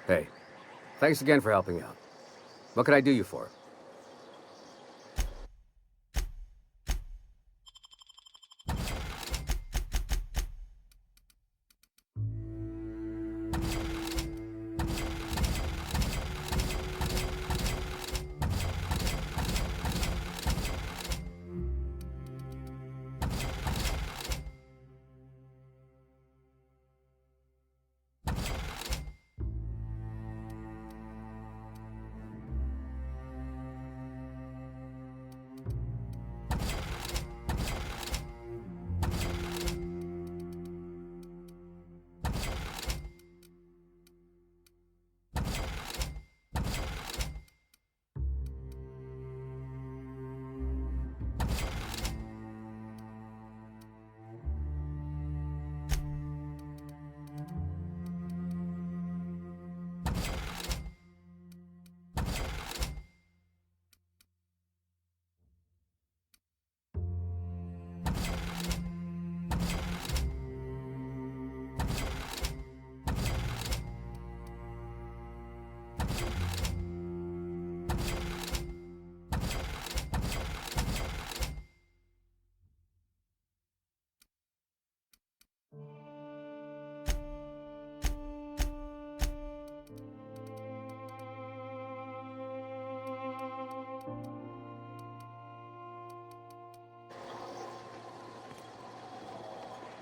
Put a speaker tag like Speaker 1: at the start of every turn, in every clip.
Speaker 1: Hey, thanks again for helping out. What can I do you for?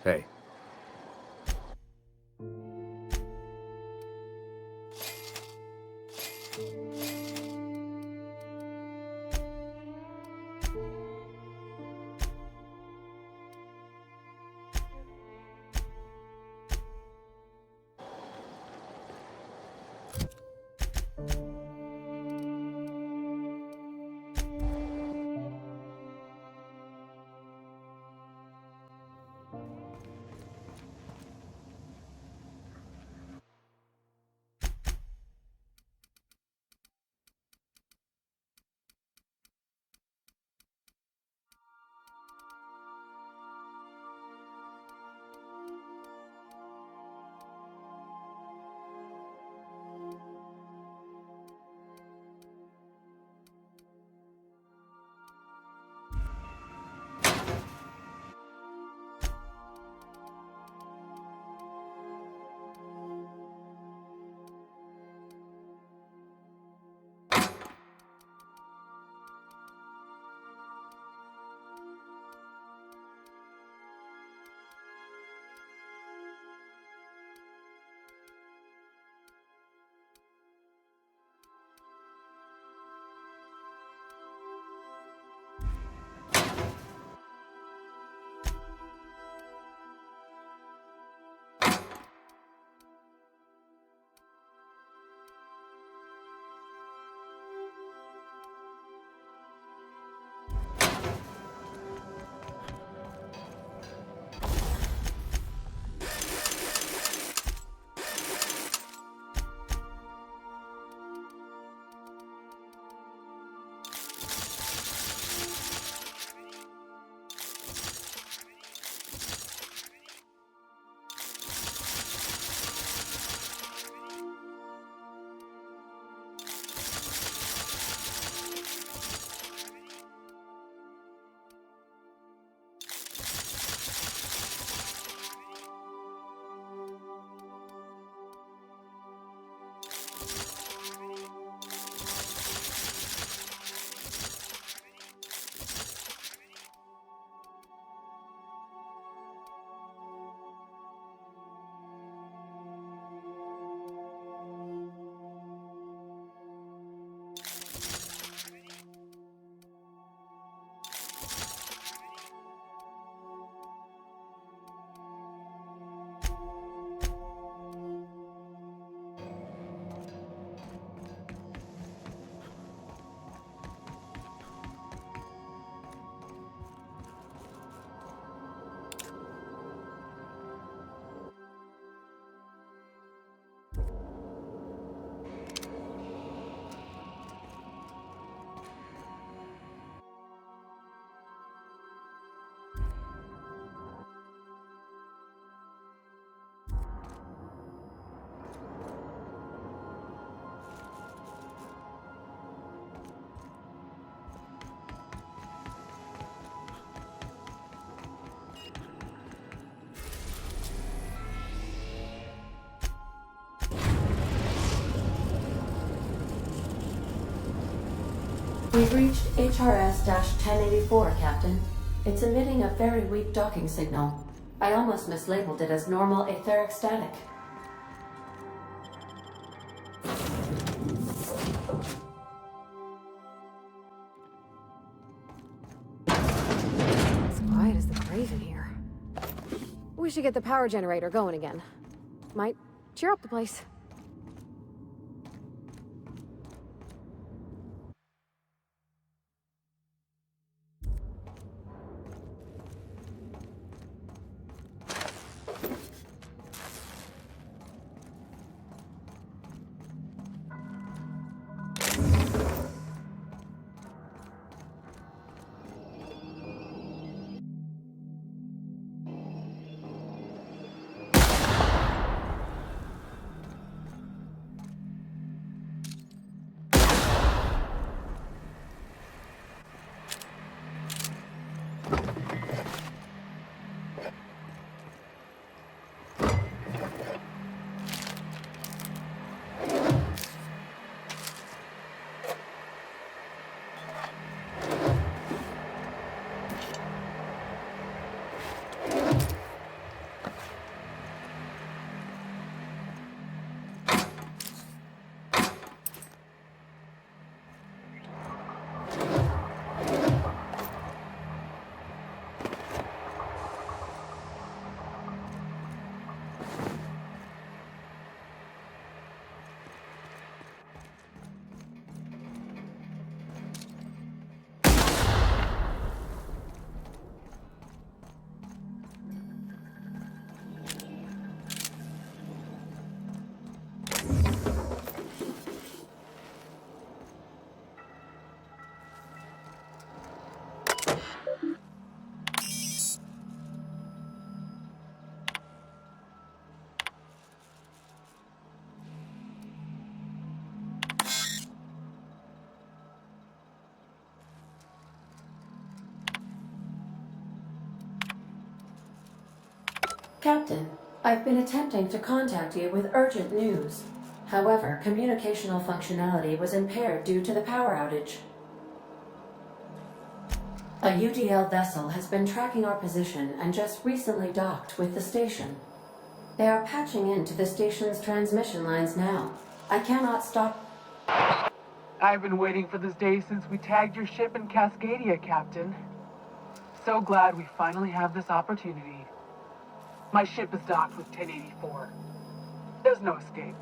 Speaker 1: Hey.
Speaker 2: We've reached HRS-1084, Captain. It's emitting a very weak docking signal. I almost mislabeled it as normal etheric static.
Speaker 3: It's quiet as the grave in here. We should get the power generator going again. Might cheer up the place.
Speaker 2: Captain, I've been attempting to contact you with urgent news. However, communicational functionality was impaired due to the power outage. A UDL vessel has been tracking our position and just recently docked with the station. They are patching into the station's transmission lines now. I cannot stop.
Speaker 4: I've been waiting for this day since we tagged your ship in Cascadia, Captain. So glad we finally have this opportunity. My ship is docked with 1084. There's no escape.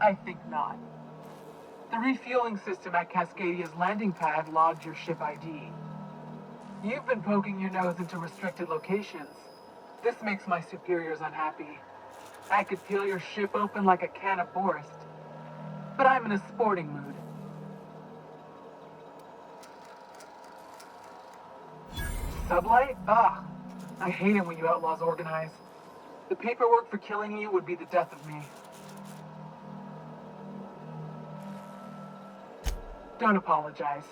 Speaker 4: I think not. The refueling system at Cascadia's landing pad logged your ship ID. You've been poking your nose into restricted locations. This makes my superiors unhappy. I could peel your ship open like a can of Forest. But I'm in a sporting mood. Sublight? Ugh. I hate it when you outlaws organize. The paperwork for killing you would be the death of me. Don't apologize.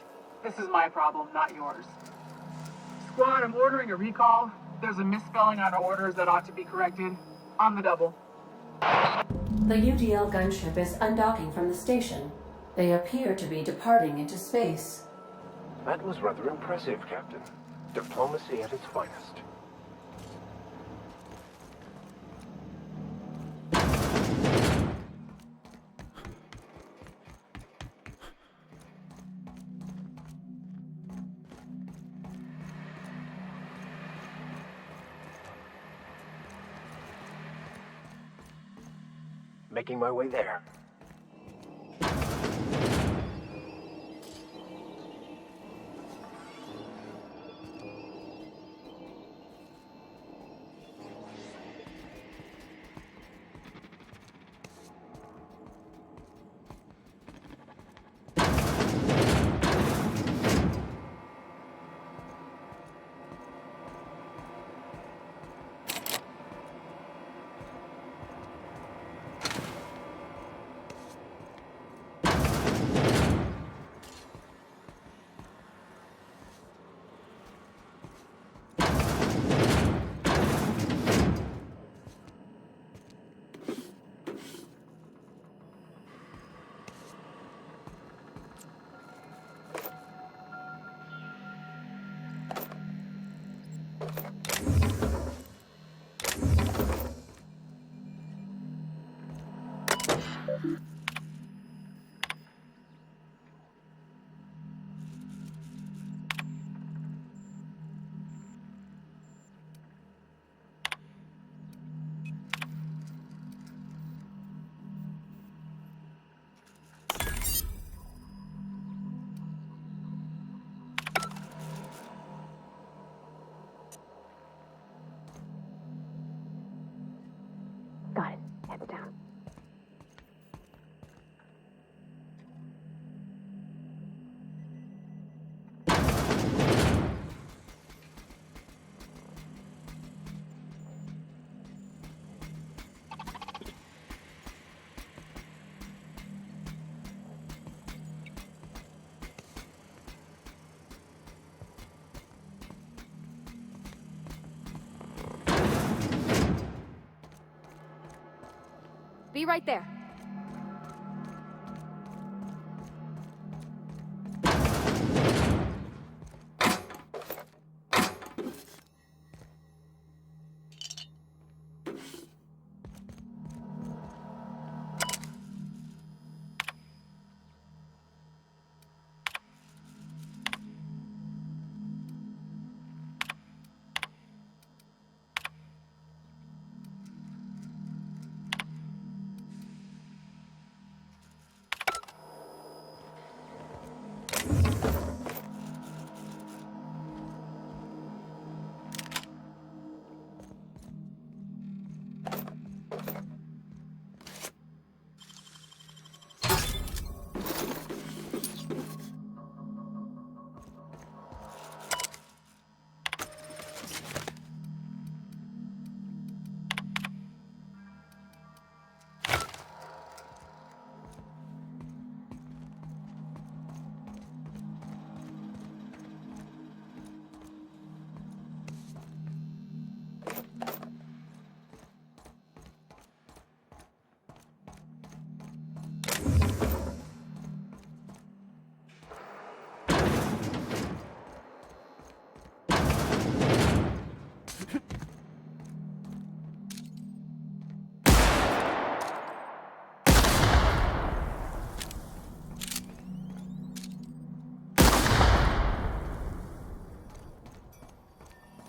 Speaker 4: This is my problem, not yours. Squad, I'm ordering a recall. There's a misspelling on orders that ought to be corrected. On the double.
Speaker 2: The UDL gunship is undocking from the station. They appear to be departing into space.
Speaker 5: That was rather impressive, Captain. Diplomacy at its finest. Making my way there.
Speaker 3: Got it. Heads down. Be right there.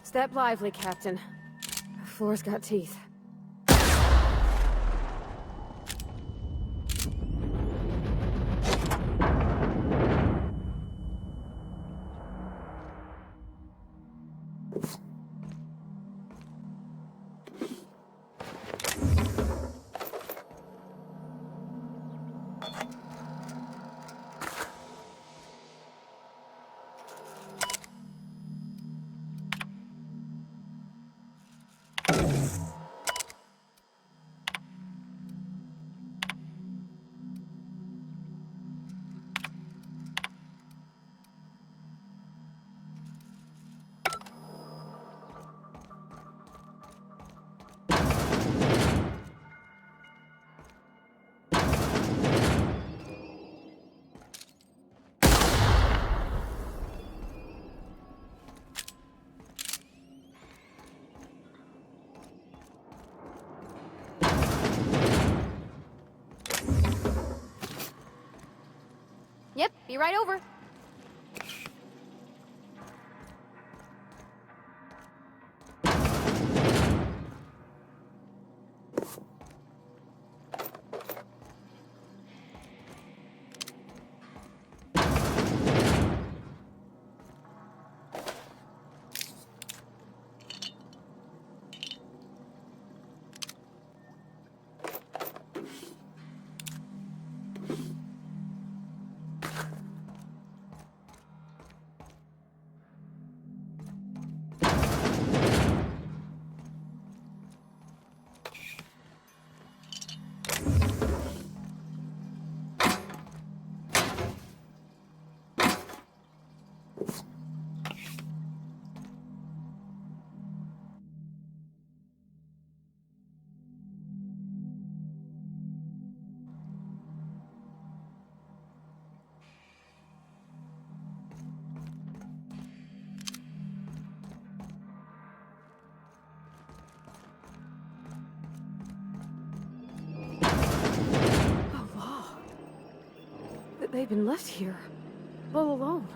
Speaker 3: Step lively, Captain. The floor's got teeth. Yep, be right over. they've been left here, all alone.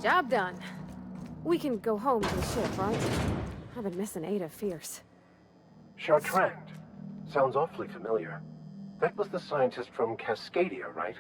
Speaker 3: Job done. We can go home to the ship, right? I've been missing Ada fierce.
Speaker 5: Chartrand. Sounds awfully familiar. That was the scientist from Cascadia, right?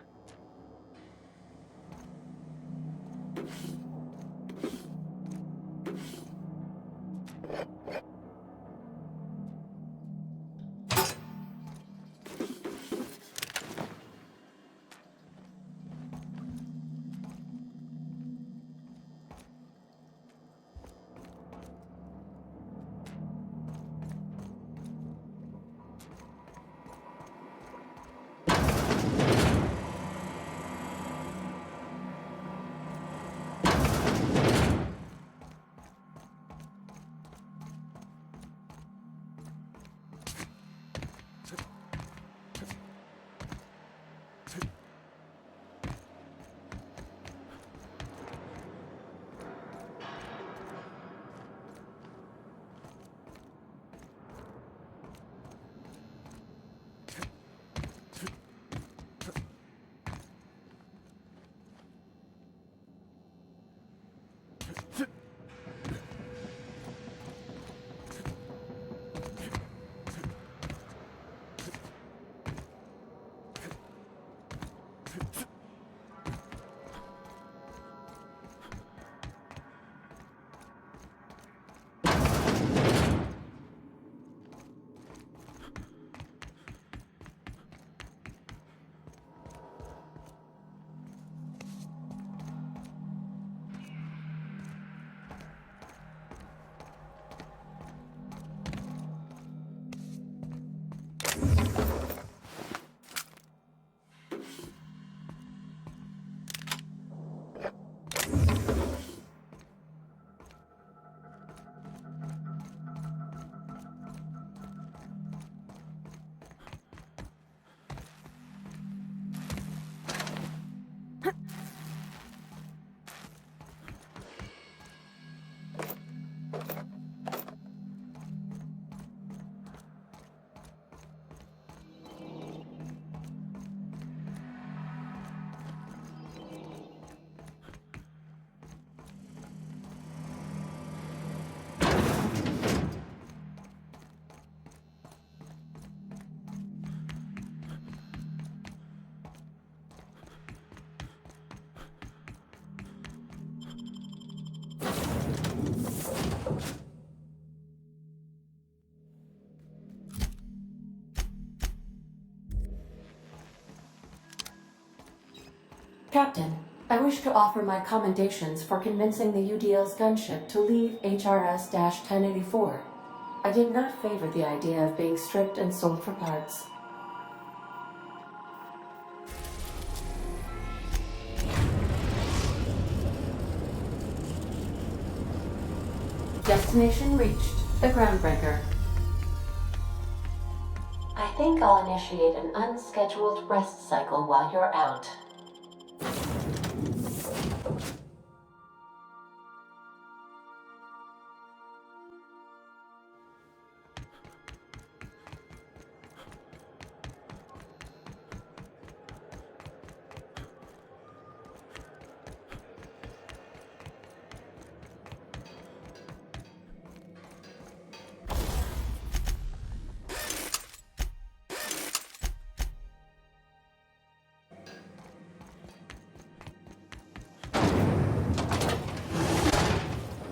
Speaker 2: Captain, I wish to offer my commendations for convincing the UDL's gunship to leave HRS-1084. I do not favor the idea of being stripped and sold for parts. Destination reached. The Groundbreaker. I think I'll initiate an unscheduled rest cycle while you're out.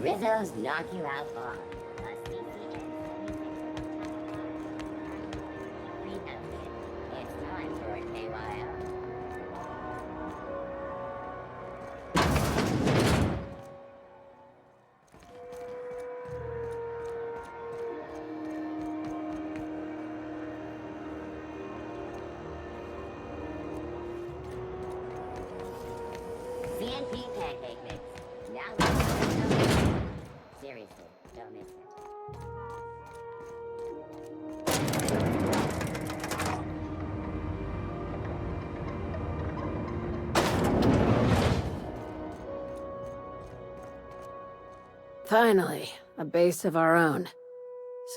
Speaker 6: Rizzo's knock you out hard. It's time for a KYO. CNP pancake mix. Now seriously, don't miss it.
Speaker 2: Finally, a base of our own.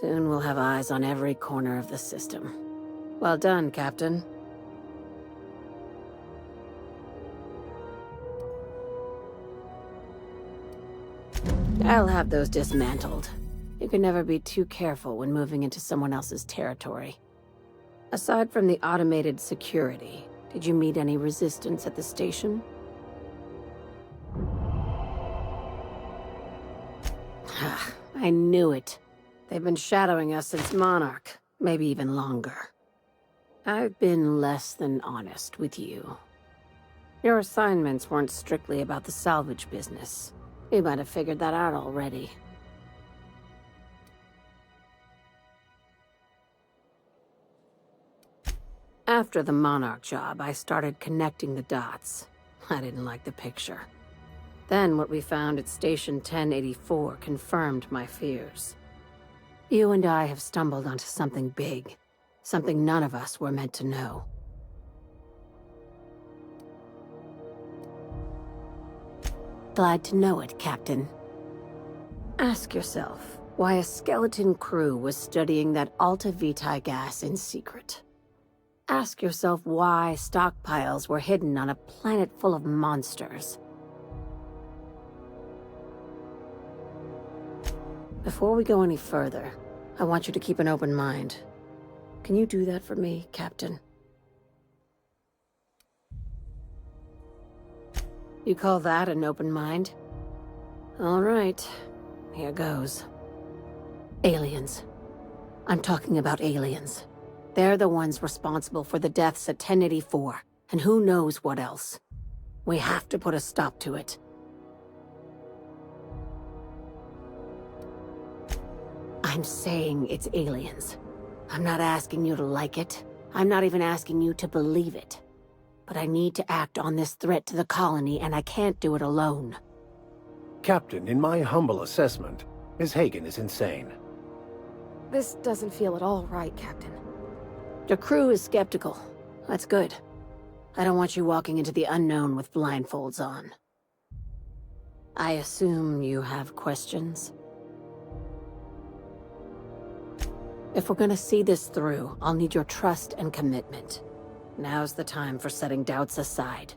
Speaker 2: Soon we'll have eyes on every corner of the system. Well done, Captain. I'll have those dismantled. You can never be too careful when moving into someone else's territory. Aside from the automated security, did you meet any resistance at the station? I knew it. They've been shadowing us since Monarch, maybe even longer. I've been less than honest with you. Your assignments weren't strictly about the salvage business. You might have figured that out already. After the Monarch job, I started connecting the dots. I didn't like the picture. Then what we found at Station 1084 confirmed my fears. You and I have stumbled onto something big. Something none of us were meant to know. Glad to know it, Captain. Ask yourself why a skeleton crew was studying that Alta Vitae gas in secret. Ask yourself why stockpiles were hidden on a planet full of monsters. Before we go any further, I want you to keep an open mind. Can you do that for me, Captain? You call that an open mind? All right, here goes. Aliens. I'm talking about aliens. They're the ones responsible for the deaths at 1084, and who knows what else. We have to put a stop to it. I'm saying it's aliens. I'm not asking you to like it. I'm not even asking you to believe it. But I need to act on this threat to the colony, and I can't do it alone.
Speaker 5: Captain, in my humble assessment, Ms. Hagen is insane.
Speaker 3: This doesn't feel at all right, Captain.
Speaker 2: The crew is skeptical. That's good. I don't want you walking into the unknown with blindfolds on. I assume you have questions? If we're gonna see this through, I'll need your trust and commitment. Now's the time for setting doubts aside.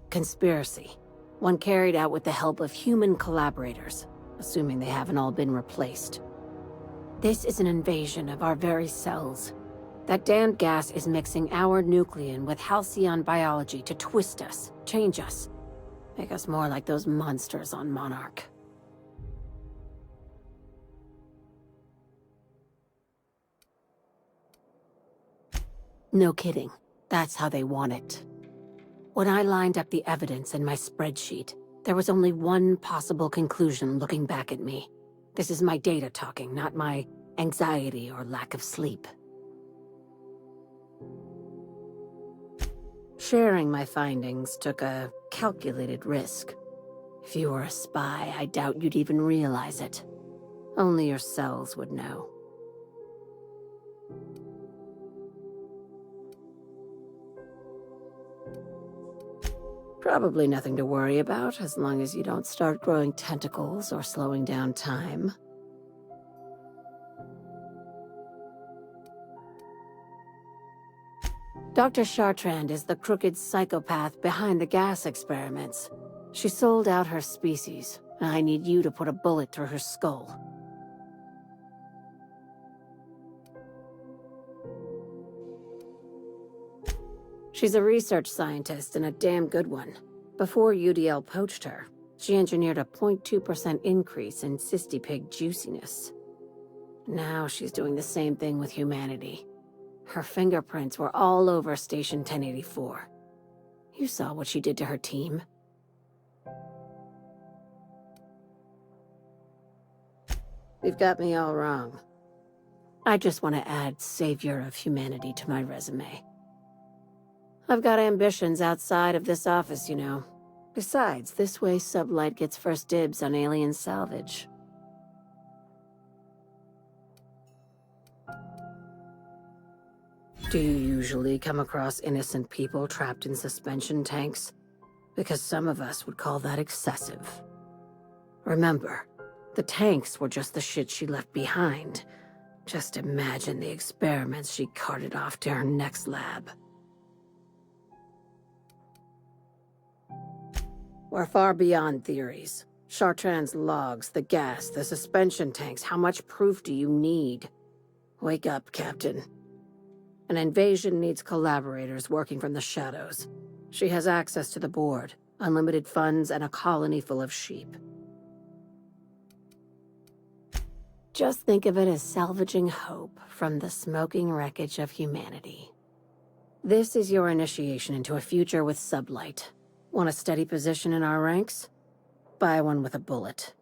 Speaker 2: Conspiracy. One carried out with the help of human collaborators, assuming they haven't all been replaced. This is an invasion of our very cells. That damned gas is mixing our nucleon with halcyon biology to twist us, change us, make us more like those monsters on Monarch. No kidding. That's how they want it. When I lined up the evidence in my spreadsheet, There was only one possible conclusion looking back at me. This is my data talking, not my anxiety or lack of sleep. Sharing my findings took a calculated risk. If you were a spy, I doubt you'd even realize it. Only your cells would know. Probably nothing to worry about, as long as you don't start growing tentacles or slowing down time. Dr. Chartrand is the crooked psychopath behind the gas experiments. She sold out her species, and I need you to put a bullet through her skull. She's a research scientist and a damn good one. Before UDL poached her, she engineered a 0.2% increase in cystipig juiciness. Now she's doing the same thing with humanity. Her fingerprints were all over Station 1084. You saw what she did to her team. You've got me all wrong. I just want to add Savior of Humanity to my resume. I've got ambitions outside of this office, you know. Besides, this way Sublight gets first dibs on alien salvage. Do you usually come across innocent people trapped in suspension tanks? Because some of us would call that excessive. Remember, the tanks were just the shit she left behind. Just imagine the experiments she carted off to her next lab. We're far beyond theories. Chartrand's logs, the gas, the suspension tanks, how much proof do you need? Wake up, Captain. An invasion needs collaborators working from the shadows. She has access to the board, unlimited funds, and a colony full of sheep. Just think of it as salvaging hope from the smoking wreckage of humanity. This is your initiation into a future with Sublight. Want a steady position in our ranks? Buy one with a bullet.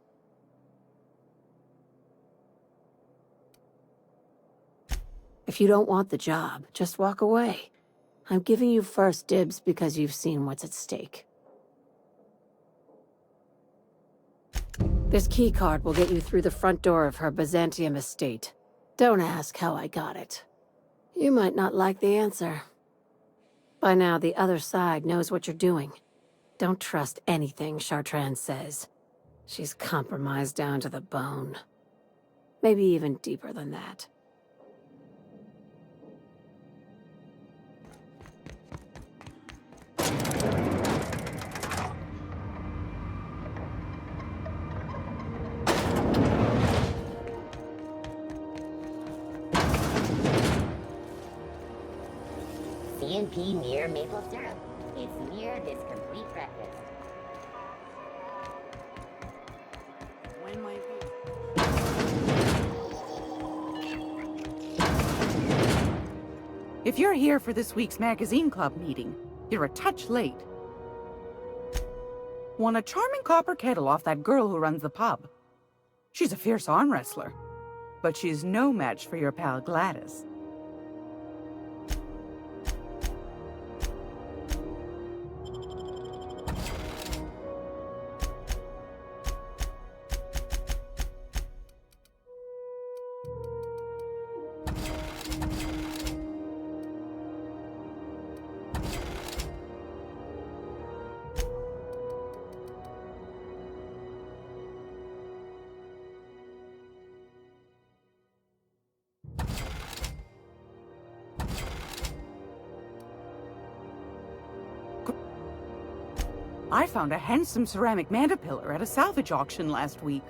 Speaker 2: If you don't want the job, just walk away. I'm giving you first dibs because you've seen what's at stake. This keycard will get you through the front door of her Byzantium estate. Don't ask how I got it. You might not like the answer. By now, the other side knows what you're doing. Don't trust anything Chartrand says. She's compromised down to the bone. Maybe even deeper than that.
Speaker 6: CNP near maple syrup. It's near this complete breakfast.
Speaker 2: When might
Speaker 7: If you're here for this week's magazine club meeting, you're a touch late. Won a charming copper kettle off that girl who runs the pub. She's a fierce arm wrestler, but she's no match for your pal Gladys. I found a handsome ceramic mandapillar at a salvage auction last week.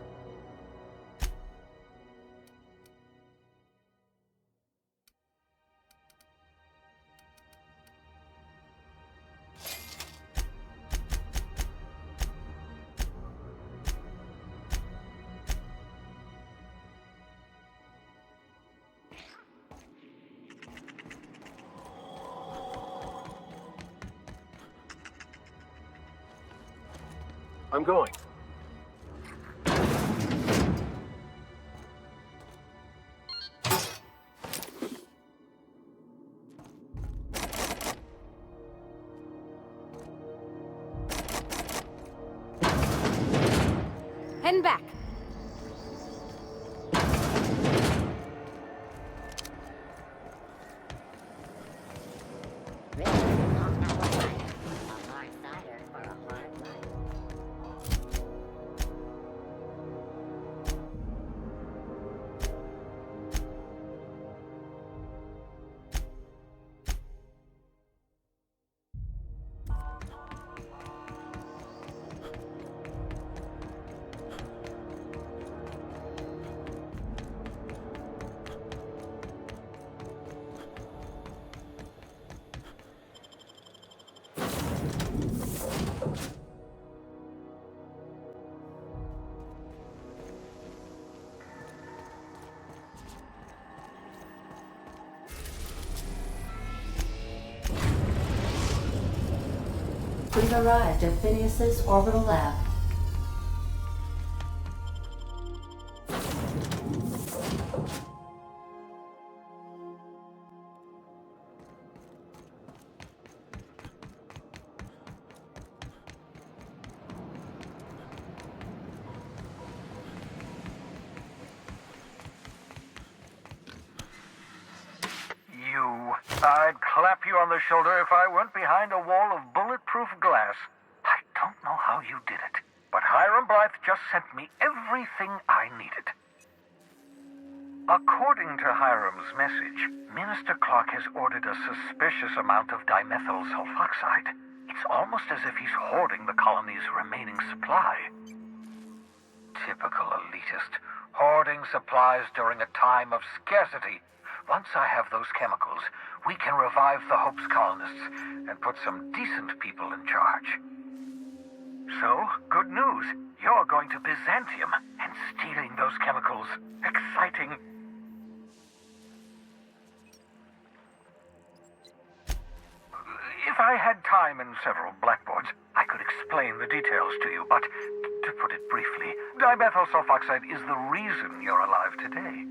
Speaker 5: I'm going.
Speaker 3: Heading back.
Speaker 6: Really? Long apple cider. A hard cider for a hard life.
Speaker 8: We've arrived at Phineas's orbital lab.
Speaker 9: I'd clap you on the shoulder if I weren't behind a wall of bulletproof glass. I don't know how you did it, but Hiram Blythe just sent me everything I needed. According to Hiram's message, Minister Clark has ordered a suspicious amount of dimethyl sulfoxide. It's almost as if he's hoarding the colony's remaining supply. Typical elitist, hoarding supplies during a time of scarcity. Once I have those chemicals, we can revive the Hope's colonists and put some decent people in charge. So, good news. You're going to Byzantium and stealing those chemicals. Exciting. If I had time and several blackboards, I could explain the details to you, but to put it briefly, dimethyl sulfoxide is the reason you're alive today.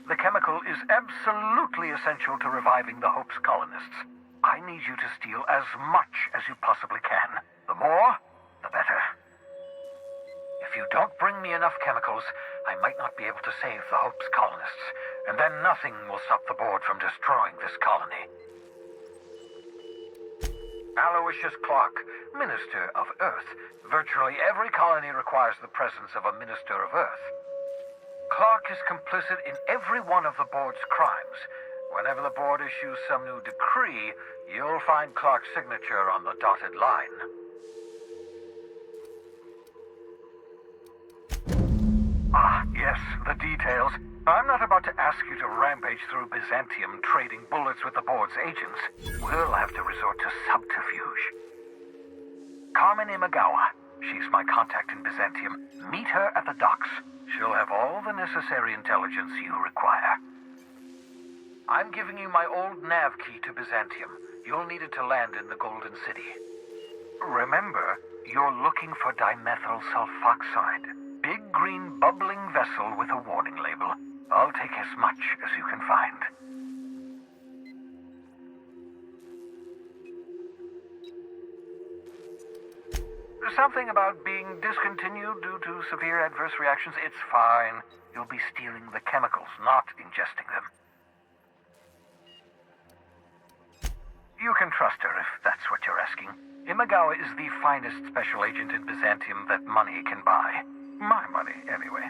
Speaker 9: The chemical is absolutely essential to reviving the Hope's colonists. I need you to steal as much as you possibly can. The more, the better. If you don't bring me enough chemicals, I might not be able to save the Hope's colonists, and then nothing will stop the board from destroying this colony. Aloysius Clark, Minister of Earth. Virtually every colony requires the presence of a Minister of Earth. Clark is complicit in every one of the board's crimes. Whenever the board issues some new decree, you'll find Clark's signature on the dotted line. Ah, yes, the details. I'm not about to ask you to rampage through Byzantium trading bullets with the board's agents. We'll have to resort to subterfuge. Carmen Imagawa. She's my contact in Byzantium. Meet her at the docks. She'll have all the necessary intelligence you require. I'm giving you my old nav key to Byzantium. You'll need it to land in the Golden City. Remember, you're looking for dimethyl sulfoxide. Big green bubbling vessel with a warning label. I'll take as much as you can find. Something about being discontinued due to severe adverse reactions. It's fine. You'll be stealing the chemicals, not ingesting them. You can trust her if that's what you're asking. Imagawa is the finest special agent in Byzantium that money can buy. My money, anyway.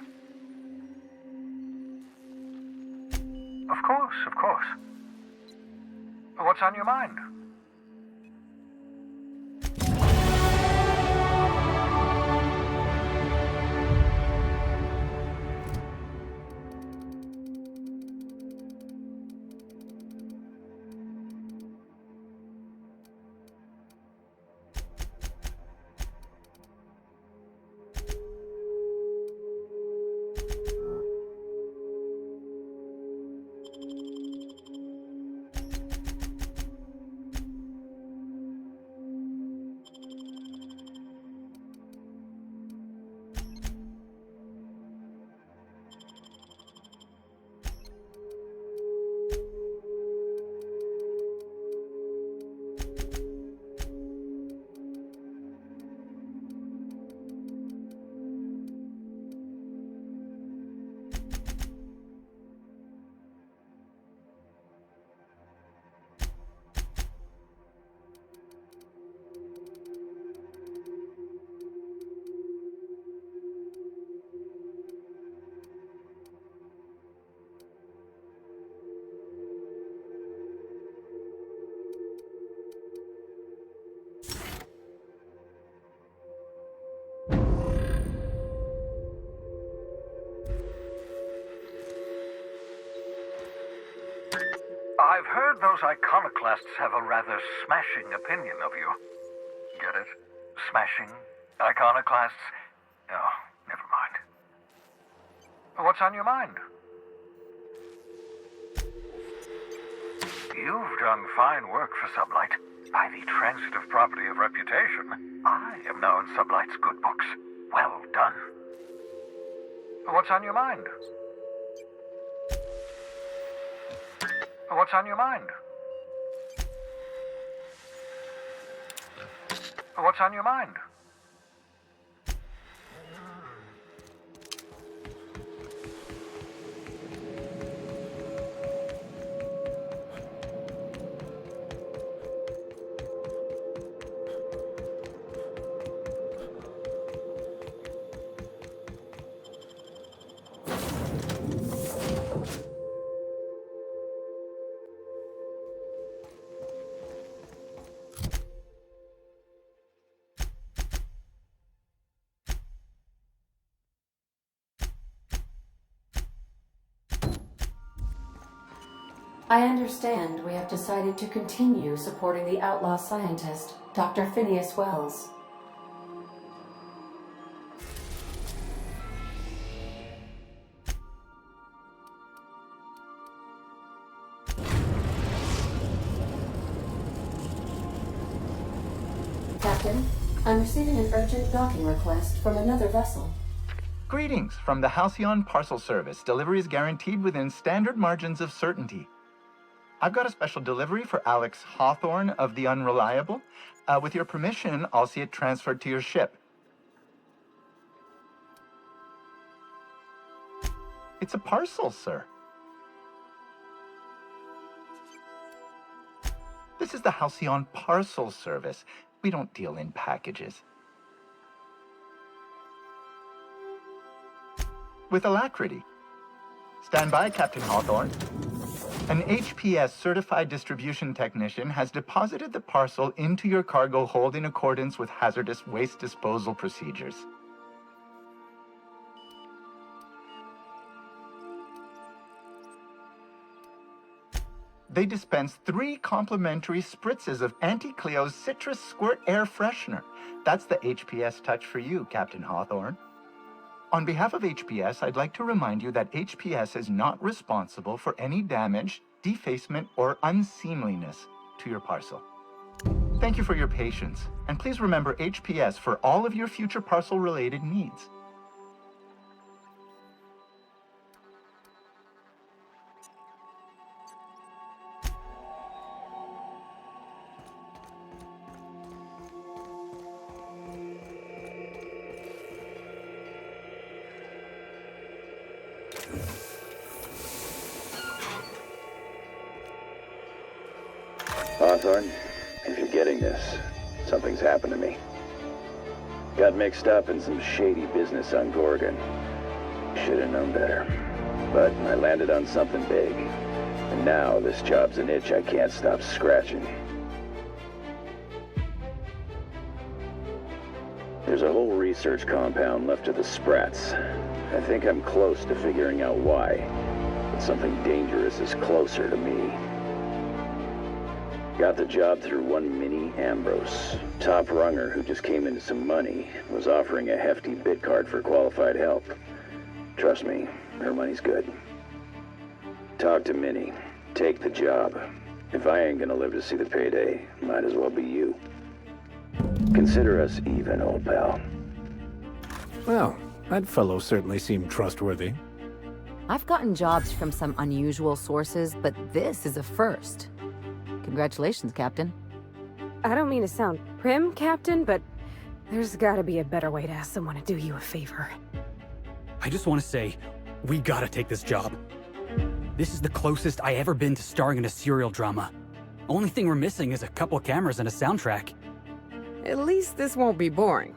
Speaker 9: Of course, of course. What's on your mind? I've heard those iconoclasts have a rather smashing opinion of you. Get it? Smashing? Iconoclasts? Oh, never mind. What's on your mind? You've done fine work for Sublight. By the transitive property of reputation, I am now in Sublight's good books. Well done. What's on your mind? What's on your mind? What's on your mind?
Speaker 8: I understand we have decided to continue supporting the outlaw scientist, Dr. Phineas Wells. Captain, I'm receiving an urgent docking request from another vessel.
Speaker 10: Greetings from the Halcyon Parcel Service. Delivery is guaranteed within standard margins of certainty. I've got a special delivery for Alex Hawthorne of the Unreliable. With your permission, I'll see it transferred to your ship. It's a parcel, sir. This is the Halcyon Parcel Service. We don't deal in packages. With alacrity. Stand by, Captain Hawthorne. An HPS certified distribution technician has deposited the parcel into your cargo hold in accordance with hazardous waste disposal procedures. They dispense 3 complimentary spritzes of Anti-Cleo's Citrus Squirt Air Freshener. That's the HPS touch for you, Captain Hawthorne. On behalf of HPS, I'd like to remind you that HPS is not responsible for any damage, defacement, or unseemliness to your parcel. Thank you for your patience, and please remember HPS for all of your future parcel-related needs.
Speaker 11: Hawthorne, if you're getting this, something's happened to me. Got mixed up in some shady business on Gorgon. Should have known better. But I landed on something big. And now this job's an itch I can't stop scratching. There's a whole research compound left of the Sprats. I think I'm close to figuring out why. But something dangerous is closer to me. Got the job through one Minnie Ambrose. Top runger who just came into some money, was offering a hefty bid card for qualified help. Trust me, her money's good. Talk to Minnie. Take the job. If I ain't gonna live to see the payday, might as well be you. Consider us even, old pal.
Speaker 12: Well, that fellow certainly seemed trustworthy.
Speaker 13: I've gotten jobs from some unusual sources, but this is a first. Congratulations, Captain.
Speaker 3: I don't mean to sound prim, Captain, but there's gotta be a better way to ask someone to do you a favor.
Speaker 14: I just want to say, we gotta take this job. This is the closest I ever been to starring in a serial drama. Only thing we're missing is a couple cameras and a soundtrack.
Speaker 15: At least this won't be boring.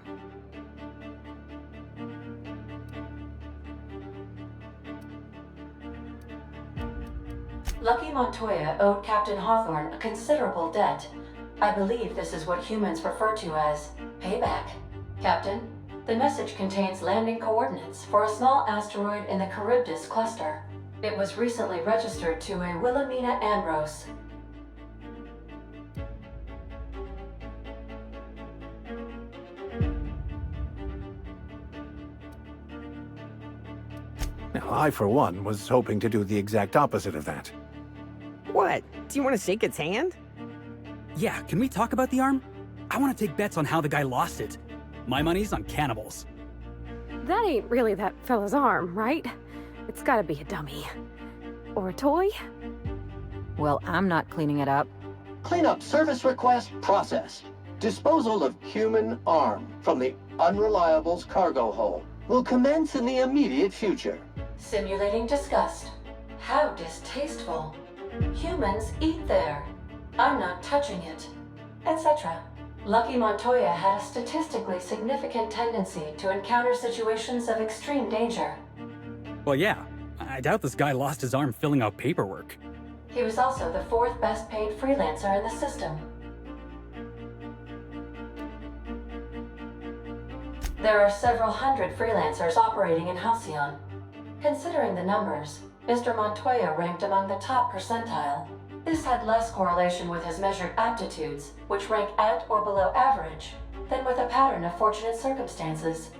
Speaker 8: Lucky Montoya owed Captain Hawthorne a considerable debt. I believe this is what humans refer to as payback. Captain, the message contains landing coordinates for a small asteroid in the Charybdis cluster. It was recently registered to a Wilhelmina Ambrose.
Speaker 12: Now, I, for one, was hoping to do the exact opposite of that.
Speaker 15: What? Do you want to shake its hand?
Speaker 14: Yeah, can we talk about the arm? I want to take bets on how the guy lost it. My money's on cannibals.
Speaker 3: That ain't really that fella's arm, right? It's gotta be a dummy. Or a toy?
Speaker 13: Well, I'm not cleaning it up.
Speaker 16: Cleanup service request processed. Disposal of human arm from the Unreliable's cargo hold will commence in the immediate future.
Speaker 8: Simulating disgust. How distasteful. Humans eat there. I'm not touching it. Etc. Lucky Montoya had a statistically significant tendency to encounter situations of extreme danger.
Speaker 14: Well, yeah. I doubt this guy lost his arm filling out paperwork.
Speaker 8: He was also the 4th best paid freelancer in the system. There are several hundred freelancers operating in Halcyon. Considering the numbers, Mr. Montoya ranked among the top percentile. This had less correlation with his measured aptitudes, which rank at or below average, than with a pattern of fortunate circumstances.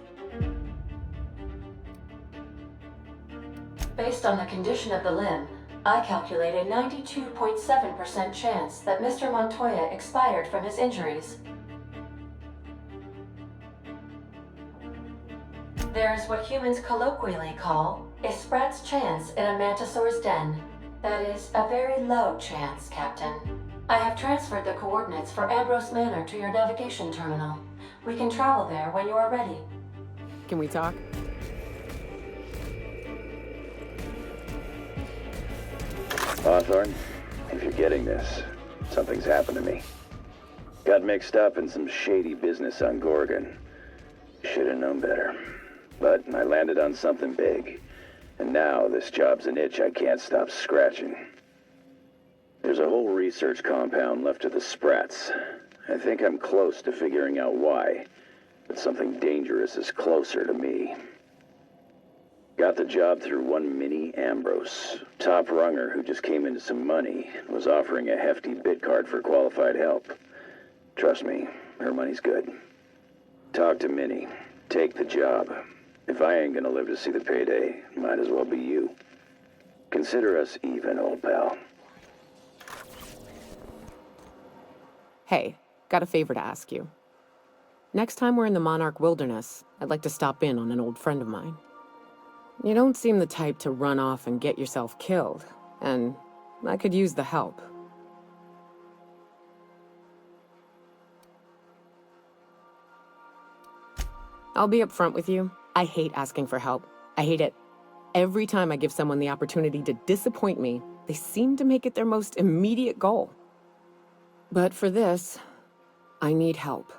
Speaker 8: Based on the condition of the limb, I calculate a 92.7% chance that Mr. Montoya expired from his injuries. There is what humans colloquially call a sprat's chance in a mantisaur's den. That is a very low chance, Captain. I have transferred the coordinates for Ambrose Manor to your navigation terminal. We can travel there when you are ready.
Speaker 15: Can we talk?
Speaker 11: Hawthorne, if you're getting this, something's happened to me. Got mixed up in some shady business on Gorgon. Should have known better. But I landed on something big. And now this job's an itch I can't stop scratching. There's a whole research compound left of the Sprats. I think I'm close to figuring out why. But something dangerous is closer to me. Got the job through one Minnie Ambrose, top runger who just came into some money and was offering a hefty bid card for qualified help. Trust me, her money's good. Talk to Minnie. Take the job. If I ain't gonna live to see the payday, might as well be you. Consider us even, old pal.
Speaker 15: Hey, got a favor to ask you. Next time we're in the Monarch Wilderness, I'd like to stop in on an old friend of mine. You don't seem the type to run off and get yourself killed, and I could use the help. I'll be upfront with you. I hate asking for help. I hate it. Every time I give someone the opportunity to disappoint me, they seem to make it their most immediate goal. But for this, I need help.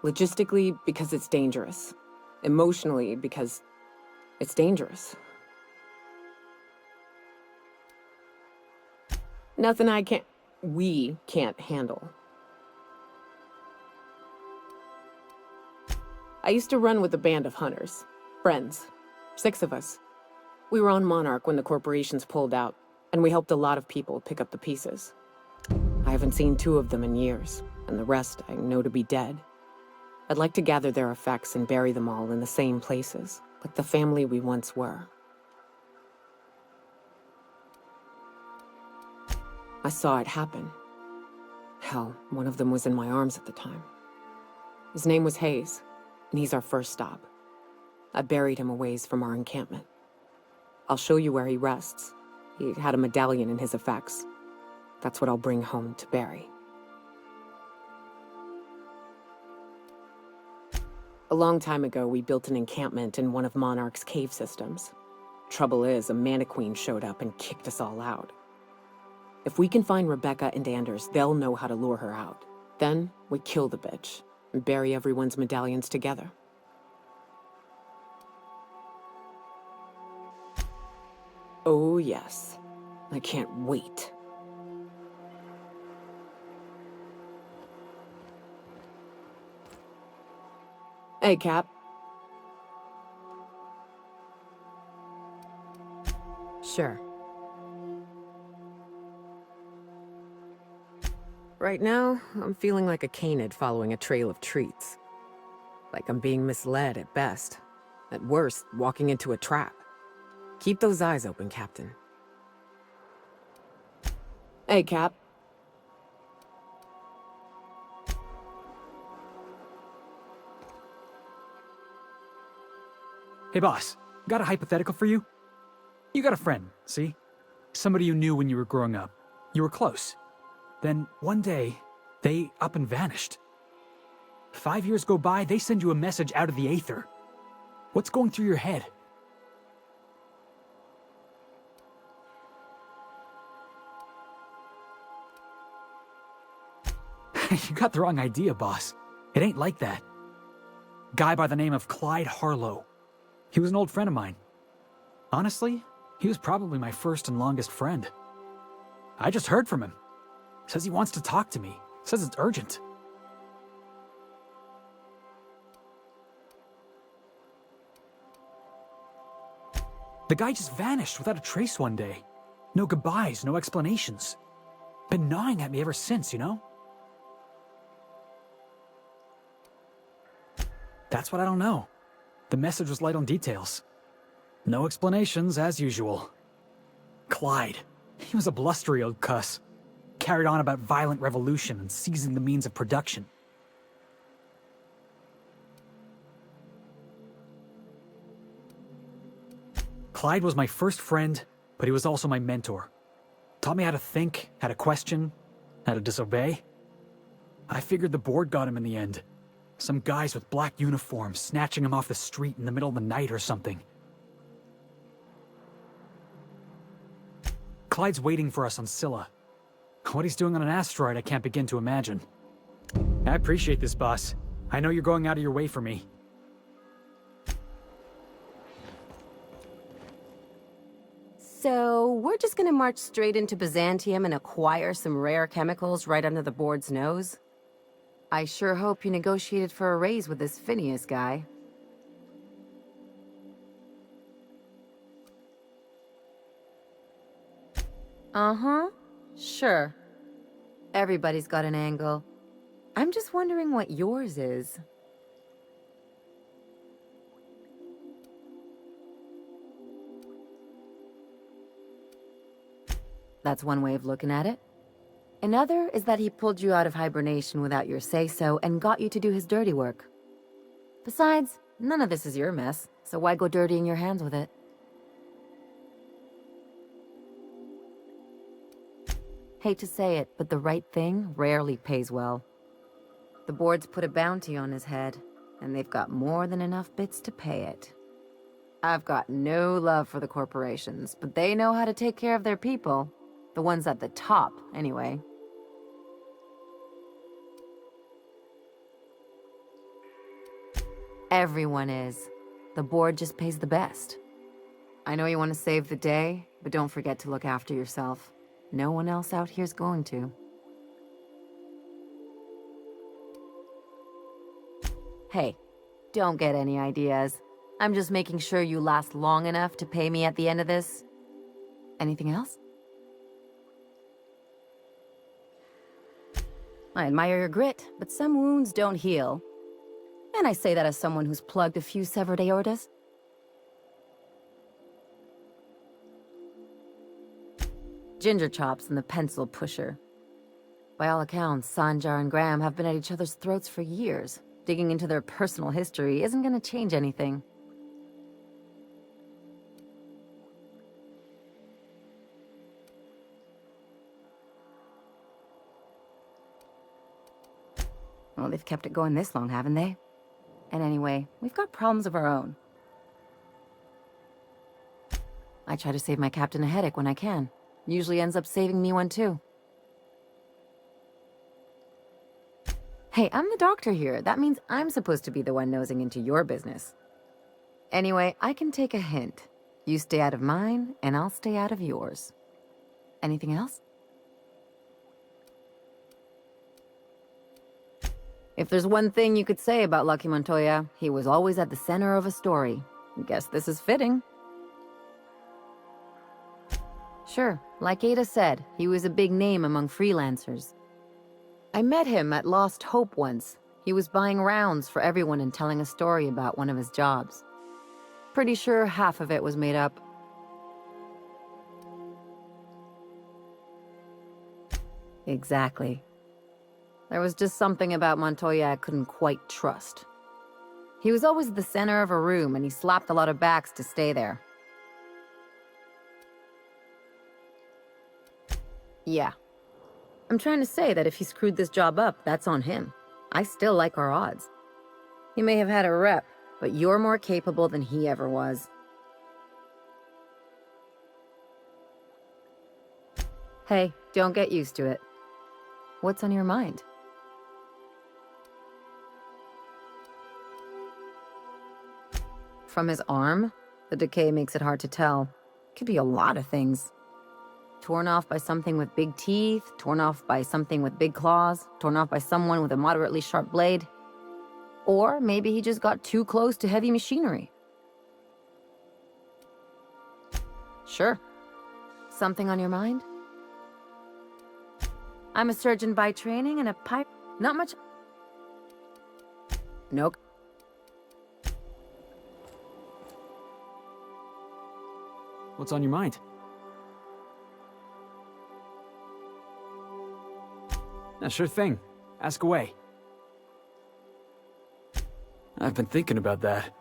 Speaker 15: Logistically, because it's dangerous. Emotionally, because it's dangerous. Nothing we can't handle. I used to run with a band of hunters. Friends. 6 of us. We were on Monarch when the corporations pulled out, and we helped a lot of people pick up the pieces. I haven't seen 2 of them in years, and the rest I know to be dead. I'd like to gather their effects and bury them all in the same places, like the family we once were. I saw it happen. Hell, one of them was in my arms at the time. His name was Hayes, and he's our first stop. I buried him a ways from our encampment. I'll show you where he rests. He had a medallion in his effects. That's what I'll bring home to Barry. A long time ago, we built an encampment in one of Monarch's cave systems. Trouble is, a Mannequin showed up and kicked us all out. If we can find Rebecca and Anders, they'll know how to lure her out. Then, we kill the bitch and bury everyone's medallions together. Oh yes, I can't wait. Hey, Cap. Sure. Right now, I'm feeling like a canid following a trail of treats. Like I'm being misled at best. At worst, walking into a trap. Keep those eyes open, Captain. Hey, Cap.
Speaker 14: Hey, boss. Got a hypothetical for you? You got a friend, see? Somebody you knew when you were growing up. You were close. Then, one day, they up and vanished. 5 years go by, they send you a message out of the aether. What's going through your head? You got the wrong idea, boss. It ain't like that. Guy by the name of Clyde Harlow. He was an old friend of mine. Honestly, he was probably my first and longest friend. I just heard from him. Says he wants to talk to me. Says it's urgent. The guy just vanished without a trace one day. No goodbyes, no explanations. Been gnawing at me ever since, you know? That's what I don't know. The message was light on details. No explanations, as usual. Clyde. He was a blustery old cuss. Carried on about violent revolution and seizing the means of production. Clyde was my first friend, but he was also my mentor. Taught me how to think, how to question, how to disobey. I figured the board got him in the end. Some guys with black uniforms snatching him off the street in the middle of the night or something. Clyde's waiting for us on Scylla. What he's doing on an asteroid, I can't begin to imagine. I appreciate this, boss. I know you're going out of your way for me.
Speaker 13: So, we're just gonna march straight into Byzantium and acquire some rare chemicals right under the board's nose? I sure hope you negotiated for a raise with this Phineas guy. Uh-huh. Sure. Everybody's got an angle. I'm just wondering what yours is. That's one way of looking at it. Another is that he pulled you out of hibernation without your say-so and got you to do his dirty work. Besides, none of this is your mess, so why go dirtying your hands with it? Hate to say it, but the right thing rarely pays well. The board's put a bounty on his head, and they've got more than enough bits to pay it. I've got no love for the corporations, but they know how to take care of their people. The ones at the top, anyway. Everyone is. The board just pays the best. I know you want to save the day, but don't forget to look after yourself. No one else out here's going to. Hey, don't get any ideas. I'm just making sure you last long enough to pay me at the end of this. Anything else? I admire your grit, but some wounds don't heal. And I say that as someone who's plugged a few severed aortas. Ginger Chops and the Pencil Pusher. By all accounts, Sanjar and Graham have been at each other's throats for years. Digging into their personal history isn't going to change anything. Well, they've kept it going this long, haven't they? And anyway, we've got problems of our own. I try to save my captain a headache when I can. Usually ends up saving me one too. Hey, I'm the doctor here. That means I'm supposed to be the one nosing into your business. Anyway, I can take a hint. You stay out of mine, and I'll stay out of yours. Anything else? If there's one thing you could say about Lucky Montoya, he was always at the center of a story. Guess this is fitting. Sure, like Ada said, he was a big name among freelancers. I met him at Lost Hope once. He was buying rounds for everyone and telling a story about one of his jobs. Pretty sure half of it was made up. Exactly. There was just something about Montoya I couldn't quite trust. He was always the center of a room, and he slapped a lot of backs to stay there. Yeah. I'm trying to say that if he screwed this job up, that's on him. I still like our odds. He may have had a rep, but you're more capable than he ever was. Hey, don't get used to it. What's on your mind? From his arm? The decay makes it hard to tell. Could be a lot of things. Torn off by something with big teeth, torn off by something with big claws, torn off by someone with a moderately sharp blade. Or maybe he just got too close to heavy machinery. Sure. Something on your mind? I'm a surgeon by training and a not much. Nope.
Speaker 14: What's on your mind? Yeah, sure thing. Ask away. I've been thinking about that.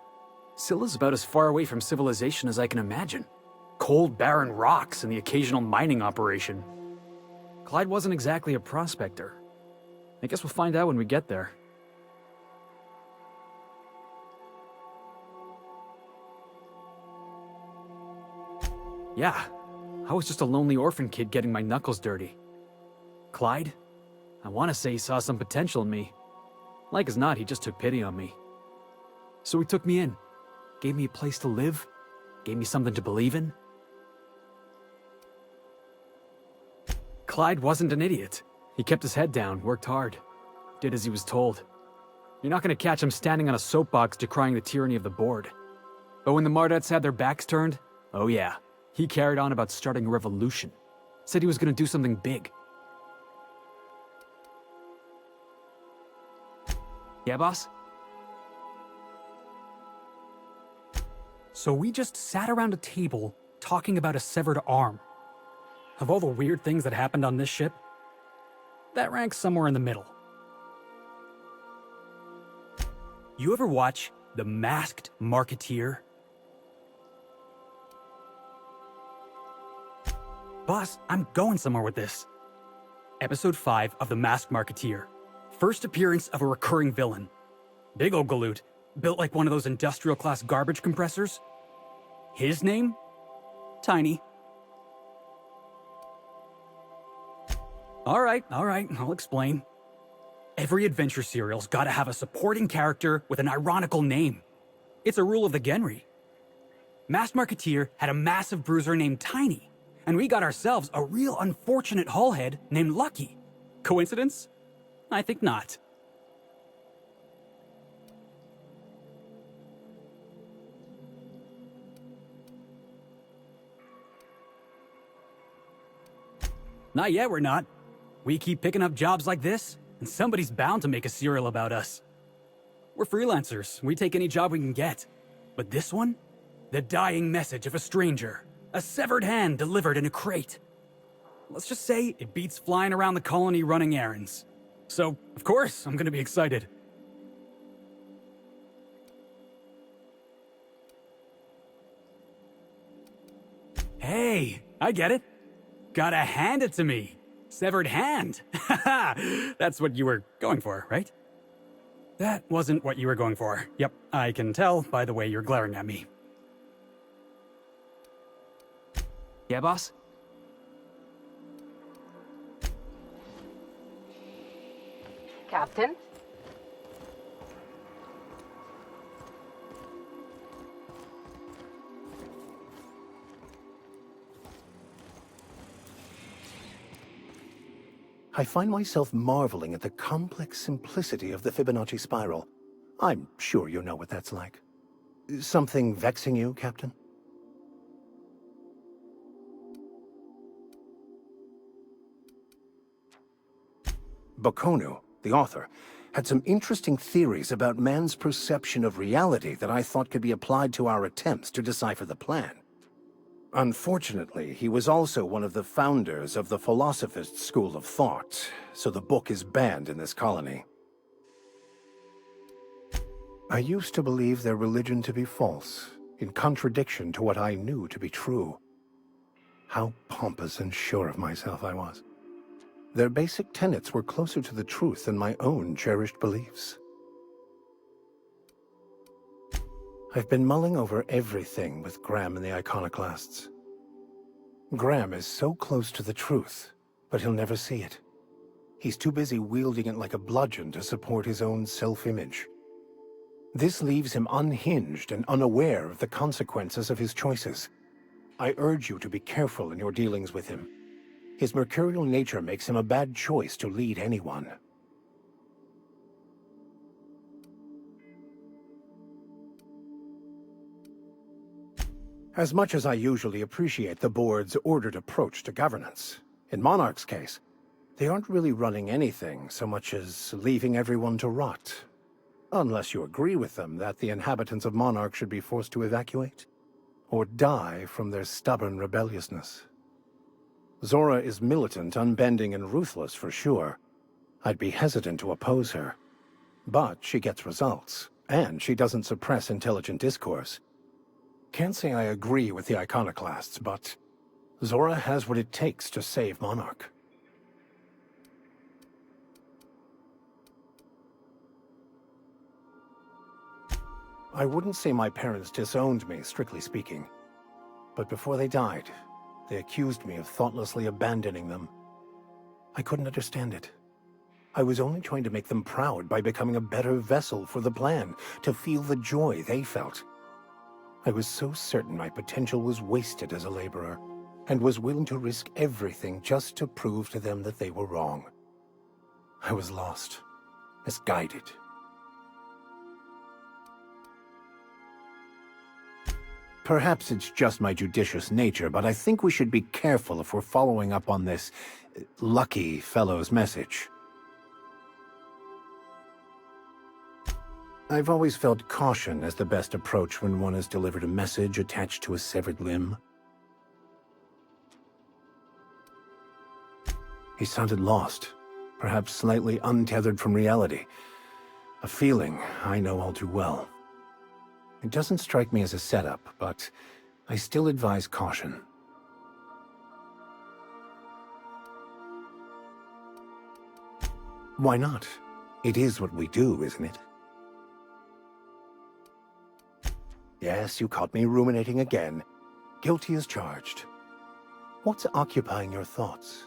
Speaker 14: Scylla's about as far away from civilization as I can imagine. Cold, barren rocks and the occasional mining operation. Clyde wasn't exactly a prospector. I guess we'll find out when we get there. Yeah, I was just a lonely orphan kid getting my knuckles dirty. Clyde? I want to say he saw some potential in me. Like as not, he just took pity on me. So he took me in, gave me a place to live, gave me something to believe in. Clyde wasn't an idiot. He kept his head down, worked hard, did as he was told. You're not going to catch him standing on a soapbox decrying the tyranny of the board. But when the Mardettes had their backs turned, oh yeah, he carried on about starting a revolution. Said he was going to do something big. Yeah, boss? So we just sat around a table talking about a severed arm. Of all the weird things that happened on this ship, that ranks somewhere in the middle. You ever watch The Masked Marketeer? Boss, I'm going somewhere with this. Episode 5 of The Masked Marketeer. First appearance of a recurring villain. Big ol' galoot, built like one of those industrial-class garbage compressors. His name? Tiny. All right, I'll explain. Every adventure serial's gotta have a supporting character with an ironical name. It's a rule of the Genry. Masked Marketeer had a massive bruiser named Tiny, and we got ourselves a real unfortunate hullhead named Lucky. Coincidence? I think not. Not yet, we're not. We keep picking up jobs like this, and somebody's bound to make a serial about us. We're freelancers. We take any job we can get. But this one? The dying message of a stranger. A severed hand delivered in a crate. Let's just say it beats flying around the colony running errands. So, of course, I'm gonna be excited. Hey, I get it. Gotta hand it to me. Severed hand. That's what you were going for, right? That wasn't what you were going for. Yep, I can tell by the way you're glaring at me. Yeah, boss?
Speaker 17: Captain?
Speaker 5: I find myself marveling at the complex simplicity of the Fibonacci spiral. I'm sure you know what that's like. Something vexing you, Captain?
Speaker 12: Bakonu, the author, had some interesting theories about man's perception of reality that I thought could be applied to our attempts to decipher the plan. Unfortunately, he was also one of the founders of the Philosophist school of thought, so the book is banned in this colony. I used to believe their religion to be false, in contradiction to what I knew to be true. How pompous and sure of myself I was. Their basic tenets were closer to the truth than my own cherished beliefs. I've been mulling over everything with Graham and the Iconoclasts. Graham is so close to the truth, but he'll never see it. He's too busy wielding it like a bludgeon to support his own self-image. This leaves him unhinged and unaware of the consequences of his choices. I urge you to be careful in your dealings with him. His mercurial nature makes him a bad choice to lead anyone. As much as I usually appreciate the board's ordered approach to governance, in Monarch's case, they aren't really running anything so much as leaving everyone to rot. Unless you agree with them that the inhabitants of Monarch should be forced to evacuate, or die from their stubborn rebelliousness. Zora is militant, unbending, and ruthless for sure. I'd be hesitant to oppose her. But she gets results, and she doesn't suppress intelligent discourse. Can't say I agree with the Iconoclasts, but Zora has what it takes to save Monarch. I wouldn't say my parents disowned me, strictly speaking. But before they died, they accused me of thoughtlessly abandoning them. I couldn't understand it. I was only trying to make them proud by becoming a better vessel for the plan, to feel the joy they felt. I was so certain my potential was wasted as a laborer, and was willing to risk everything just to prove to them that they were wrong. I was lost, misguided. Perhaps it's just my judicious nature, but I think we should be careful if we're following up on this lucky fellow's message. I've always felt caution as the best approach when one has delivered a message attached to a severed limb. He sounded lost, perhaps slightly untethered from reality. A feeling I know all too well. It doesn't strike me as a setup, but I still advise caution. Why not? It is what we do, isn't it? Yes, you caught me ruminating again. Guilty as charged. What's occupying your thoughts?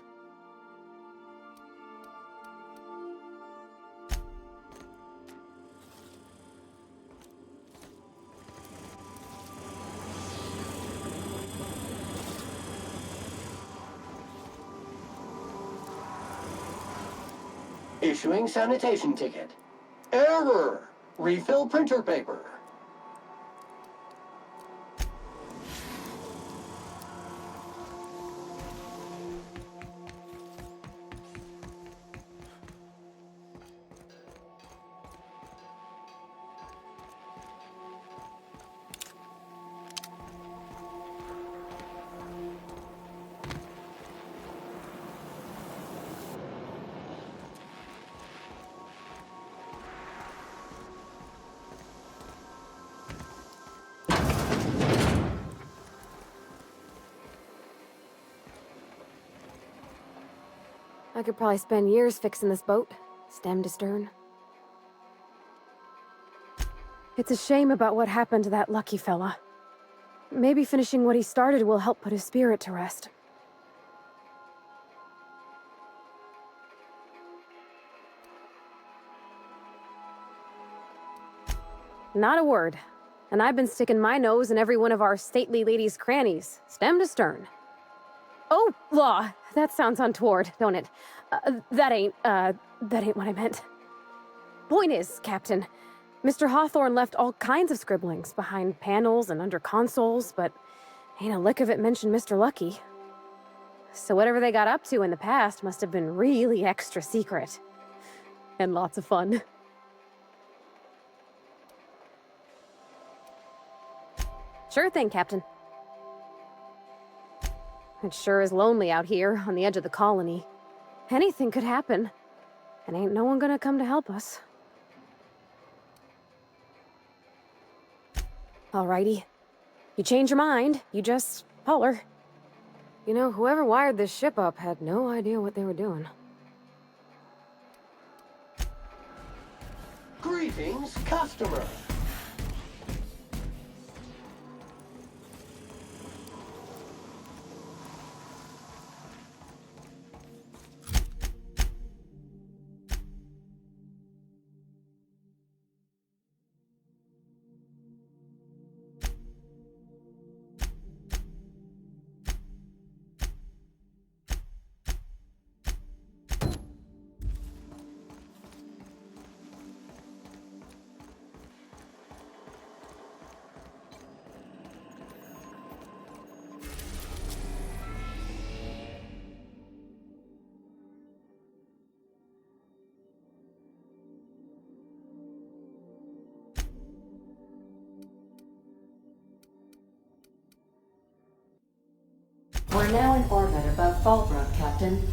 Speaker 16: Issuing sanitation ticket. Error! Refill printer paper.
Speaker 3: I could probably spend years fixing this boat, stem to stern. It's a shame about what happened to that lucky fella. Maybe finishing what he started will help put his spirit to rest. Not a word. And I've been sticking my nose in every one of our stately ladies' crannies, stem to stern. Oh, law! That sounds untoward, don't it? That ain't what I meant. Point is, Captain, Mr. Hawthorne left all kinds of scribblings behind panels and under consoles, but ain't a lick of it mentioned Mr. Lucky. So whatever they got up to in the past must have been really extra secret. And lots of fun. Sure thing, Captain. It sure is lonely out here, on the edge of the colony. Anything could happen, and ain't no one gonna come to help us. Alrighty. You change your mind, you just holler. You know, whoever wired this ship up had no idea what they were doing.
Speaker 16: Greetings, customer.
Speaker 8: We're now in orbit above Fallbrook, Captain.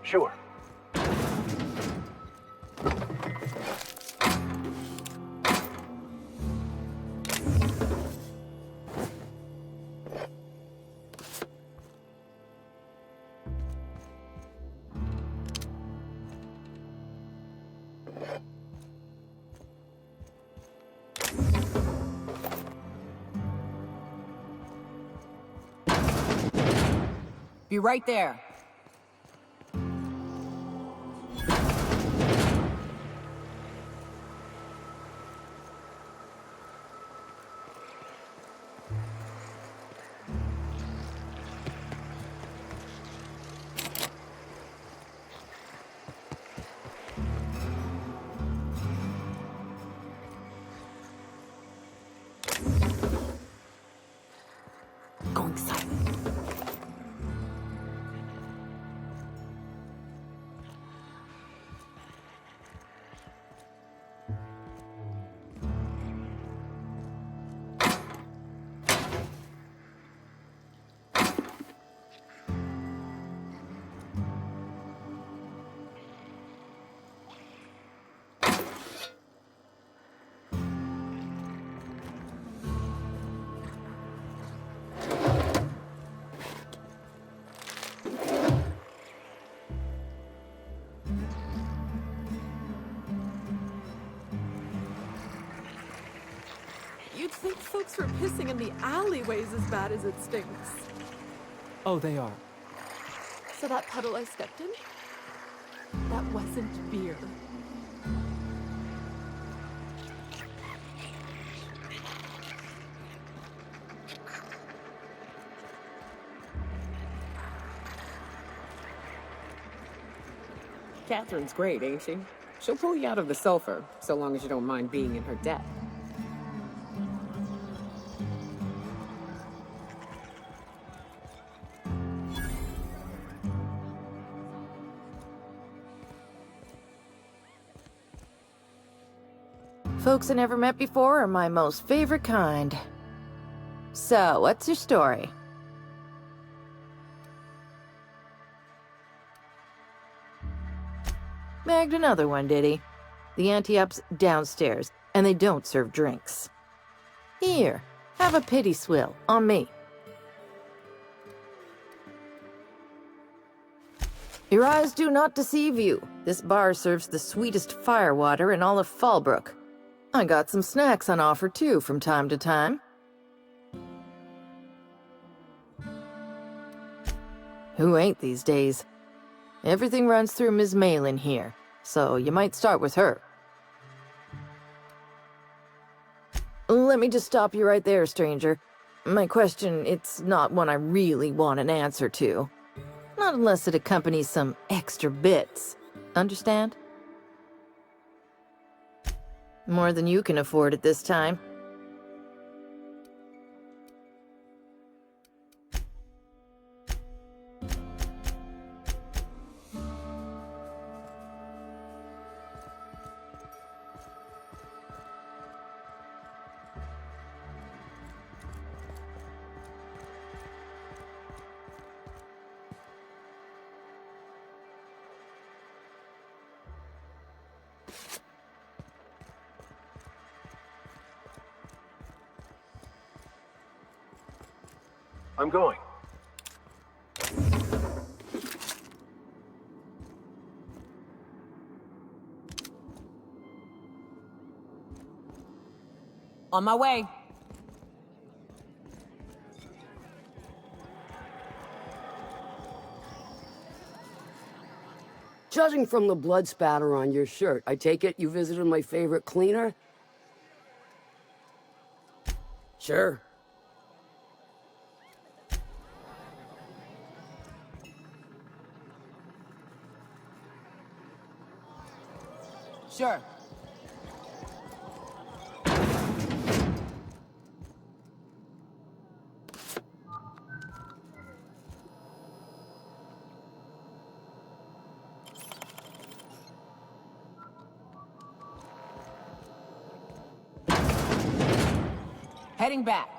Speaker 5: Sure.
Speaker 7: Be right there. Going silent.
Speaker 18: You'd think folks were pissing in the alleyways as bad as it stinks.
Speaker 14: Oh, they are.
Speaker 18: So that puddle I stepped in? That wasn't beer.
Speaker 15: Catherine's great, ain't she? She'll pull you out of the sulfur, so long as you don't mind being in her debt.
Speaker 19: Folks I never met before are my most favorite kind. So, what's your story? Bagged another one, did he? The anti-up's downstairs, and they don't serve drinks. Here, have a pity swill, on me. Your eyes do not deceive you. This bar serves the sweetest firewater in all of Fallbrook. I got some snacks on offer, too, from time to time. Who ain't these days? Everything runs through Ms. Malin here, so you might start with her. Let me just stop you right there, stranger. My question, it's not one I really want an answer to. Not unless it accompanies some extra bits. Understand? More than you can afford at this time.
Speaker 5: I'm going.
Speaker 15: On my way.
Speaker 20: Judging from the blood spatter on your shirt, I take it you visited my favorite cleaner? Sure.
Speaker 15: Sure. Heading back.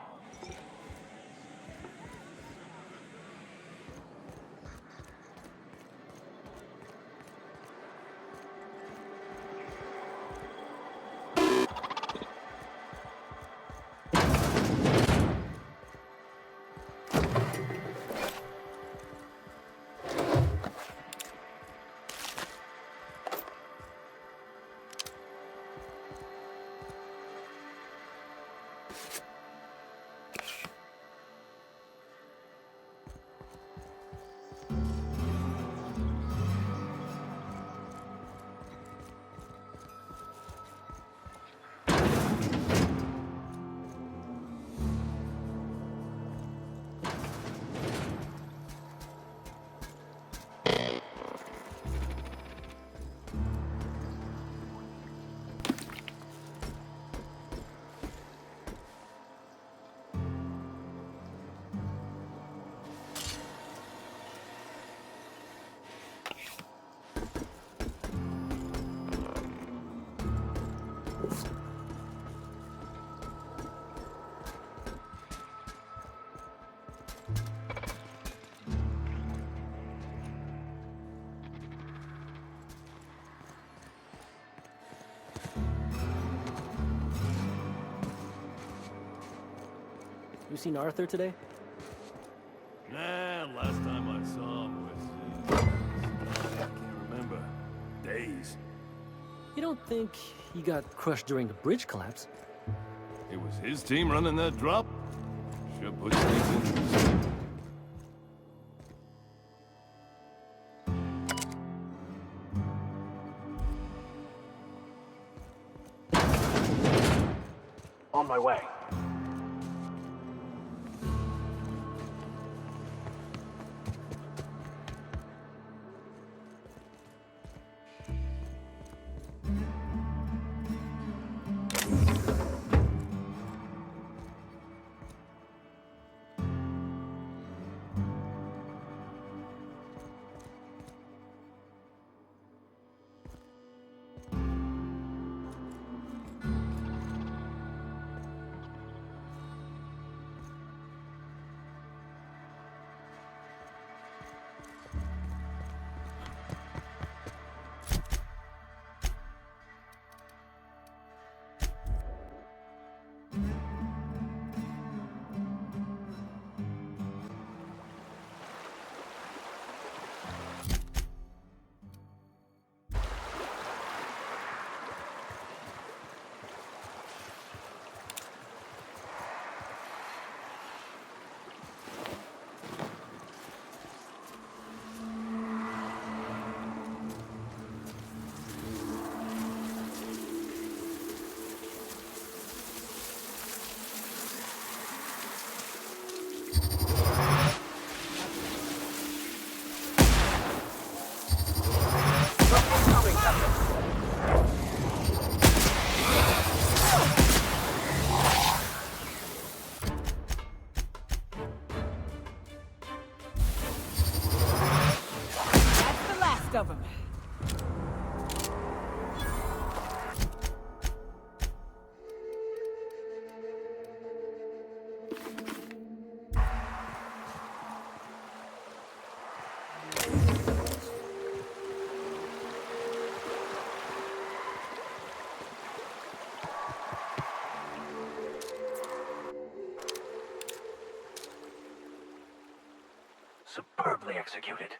Speaker 21: You seen Arthur today?
Speaker 22: Nah, last time I saw him was... I can't remember. Days.
Speaker 21: You don't think he got crushed during the bridge collapse?
Speaker 22: It was his team running that drop? Sure puts things into perspective.
Speaker 5: On my way.
Speaker 7: most of them.
Speaker 5: Superbly executed.